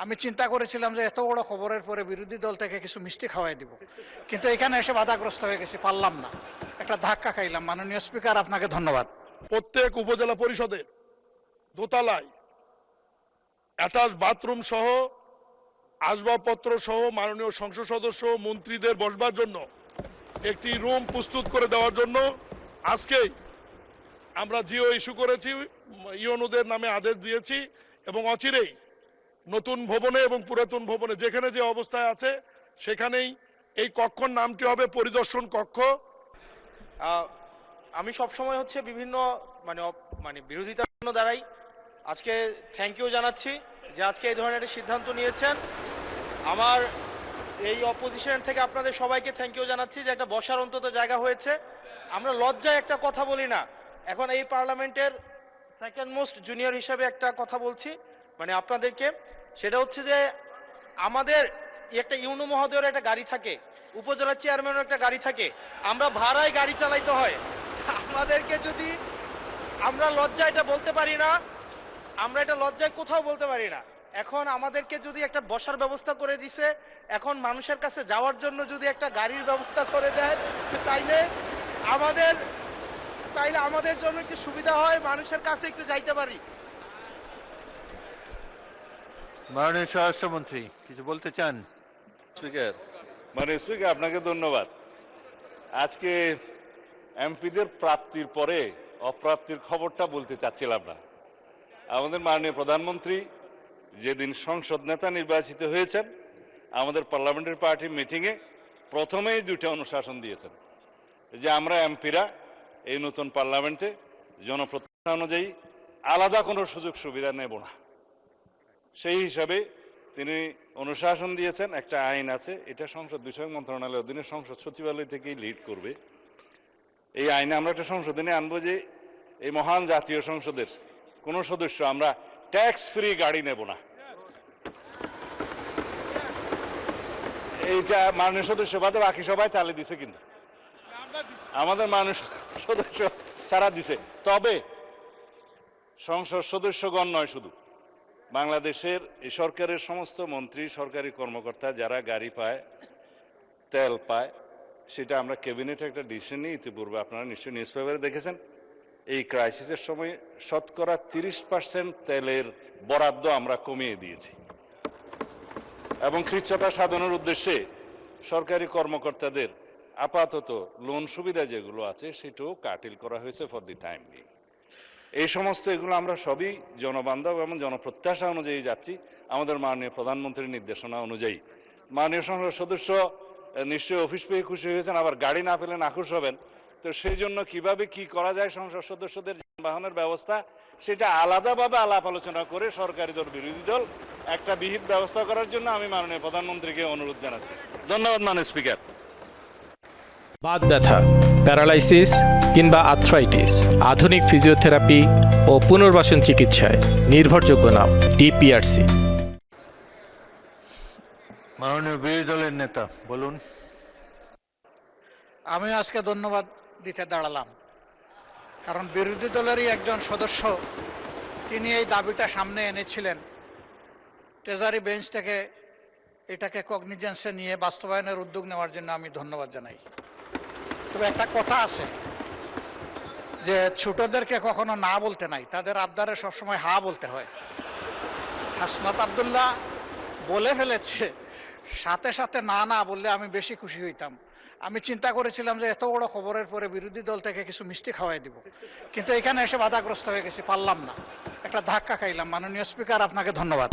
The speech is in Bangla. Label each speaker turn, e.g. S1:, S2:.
S1: আমি চিন্তা করেছিলাম যে এত বড় খবরের পরে বিরোধী দল থেকে কিছু মিষ্টি খাওয়াই দিব, কিন্তু এখানে এসে বাধাগ্রস্ত হয়ে গেছি, পারলাম না, একটা ধাক্কা খাইলাম। মাননীয় স্পিকার, আপনাকে ধন্যবাদ।
S2: প্রত্যেক উপজেলা পরিষদের দোতলায় অ্যাটাচ বাথরুম সহ আসবাবপত্র সহ মাননীয় সংসদ সদস্য মন্ত্রীদের বসবার জন্য একটি রুম প্রস্তুত করে দেওয়ার জন্য আজকেই আমরা জিও ইস্যু করেছি, ইউনোদের নামে আদেশ দিয়েছি এবং অচিরেই নতুন ভবনে এবং পুরাতন ভবনে যেখানে যে অবস্থায় আছে সেখানেই এই কক্ষর নামটি হবে পরিদর্শন কক্ষ।
S3: আমি সবসময় হচ্ছে বিভিন্ন মানে বিরোধিতার জন্য দাঁড়াই। আজকে থ্যাংক ইউ জানাচ্ছি যে আজকে এই ধরনের একটা সিদ্ধান্ত নিয়েছেন। আমার এই অপোজিশন থেকে আপনাদের সবাইকে থ্যাংক ইউ জানাচ্ছি যে একটা বসার অন্তত জায়গা হয়েছে। আমরা লজ্জায় একটা কথা বলি না, এখন এই পার্লামেন্টের সেকেন্ড মোস্ট জুনিয়র হিসাবে একটা কথা বলছি মানে আপনাদেরকে, সেটা হচ্ছে যে আমাদের একটা ইউনো মহোদয়ের একটা গাড়ি থাকে, উপজেলা চেয়ারম্যানের একটা গাড়ি থাকে, আমরা ভাড়ায় গাড়ি চালাইতে হয়। আমাদেরকে যদি আমরা লজ্জায় এটা বলতে পারি না, আমরা এটা লজ্জায় কোথাও বলতে পারি না। এখন আমাদেরকে যদি একটা বসার ব্যবস্থা করে দিছে, এখন মানুষের কাছে যাওয়ার জন্য যদি একটা গাড়ির ব্যবস্থা করে দেয় তাইলে আমাদের জন্য একটু সুবিধা হয়, মানুষের কাছে একটু যাইতে পারি।
S4: মাননীয় স্বরাষ্ট্রমন্ত্রী কিছু বলতে চান?
S5: স্পিকার, মাননীয় স্পিকার, আপনাকে ধন্যবাদ। আজকে এমপিদের প্রাপ্তির পরে অপ্রাপ্তির খবরটা বলতে চাচ্ছিলাম না। আমাদের মাননীয় প্রধানমন্ত্রী যেদিন সংসদ নেতা নির্বাচিত হয়েছেন, আমাদের পার্লামেন্টারি পার্টি মিটিংয়ে প্রথমেই দুইটা অনুশাসন দিয়েছেন যে আমরা এমপিরা এই নতুন পার্লামেন্টে জনপ্রতিনিধি অনুযায়ী আলাদা কোনো সুযোগ সুবিধা নেব না। সেই হিসাবে তিনি অনুশাসন দিয়েছেন, একটা আইন আছে, এটা সংসদ বিষয়ক মন্ত্রণালয়ের অধীনে সংসদ সচিবালয় থেকেই লিড করবে। এই আইনে আমরা একটা সংশোধনী আনবো যে এই মহান জাতীয় সংসদের কোনো সদস্য আমরা ট্যাক্স ফ্রি গাড়ি নেব না। এইটা মাননীয় সদস্য বাদে বাকি সবাই তালে দিছে, কিন্তু আমাদের মাননীয় সদস্য ছাড়া দিছে। তবে সংসদ সদস্যগণ নয়, শুধু বাংলাদেশের এই সরকারের সমস্ত মন্ত্রী, সরকারি কর্মকর্তা যারা গাড়ি পায়, তেল পায়, সেটা আমরা ক্যাবিনেটে একটা ডিসিশন নিই। ইতিপূর্বে আপনারা নিশ্চয়ই নিউজ পেপারে দেখেছেন, এই ক্রাইসিসের সময় শতকরা 30% তেলের বরাদ্দ আমরা কমিয়ে দিয়েছি এবং কৃচ্ছ্রতা সাধনের উদ্দেশ্যে সরকারি কর্মকর্তাদের আপাতত লোন সুবিধা যেগুলো আছে সেটাও কাটিল করা হয়েছে ফর দি টাইম বিং। এই সমস্ত এগুলো আমরা সবই জনবান্ধব এবং জনপ্রত্যাশা অনুযায়ী যাচ্ছি, আমাদের মাননীয় প্রধানমন্ত্রীর নির্দেশনা অনুযায়ী। মাননীয় সংসদ সদস্য নিশ্চয়ই অফিস পেয়ে খুশি হয়েছেন, আবার গাড়ি না পেলে নাখুশ হবেন। তো সেই জন্য কিভাবে কি করা যায় সংসদ সদস্যদের যানবাহনের ব্যবস্থা, সেটা আলাদাভাবে আলাপ আলোচনা করে সরকারি দল বিরোধী দল একটা বিহিত ব্যবস্থা করার জন্য আমি মাননীয় প্রধানমন্ত্রীকে অনুরোধ জানাচ্ছি। ধন্যবাদ মাননীয় স্পিকার।
S6: বাত ব্যথা, প্যারালাইসিস কিংবা আর্থ্রাইটিস, আধুনিক ফিজিওথেরাপি ও পুনর্বাসন চিকিৎসায় নির্ভরযোগ্য নাম ডিপিআরসি।
S4: মাননীয় বিরোধী দলের নেতা বলুন।
S1: আমি আজকে ধন্যবাদ দিতে দাঁড়ালাম, কারণ বিরোধী দলেরই একজন সদস্য তিনি এই দাবিটা সামনে এনেছিলেন। ট্রেজারি বেঞ্চ থেকে এটাকে কগনিজেন্সে নিয়ে বাস্তবায়নের উদ্যোগ নেওয়ার জন্য আমি ধন্যবাদ জানাই। তবে একটা কথা আছে যে ছোটদেরকে কখনো না বলতে নাই, তাদের আবদারে সবসময় হা বলতে হয়। হাসনাত আব্দুল্লাহ বলে ফেলেছে, সাথে সাথে না না বললে আমি বেশি খুশি হইতাম। আমি চিন্তা করেছিলাম যে এত বড় খবরের পরে বিরোধী দল থেকে কিছু মিষ্টি খাওয়াই দিব, কিন্তু এখানে এসে বাধাগ্রস্ত হয়ে গেছি, পারলাম না, একটা ধাক্কা খাইলাম। মাননীয় স্পিকার, আপনাকে ধন্যবাদ।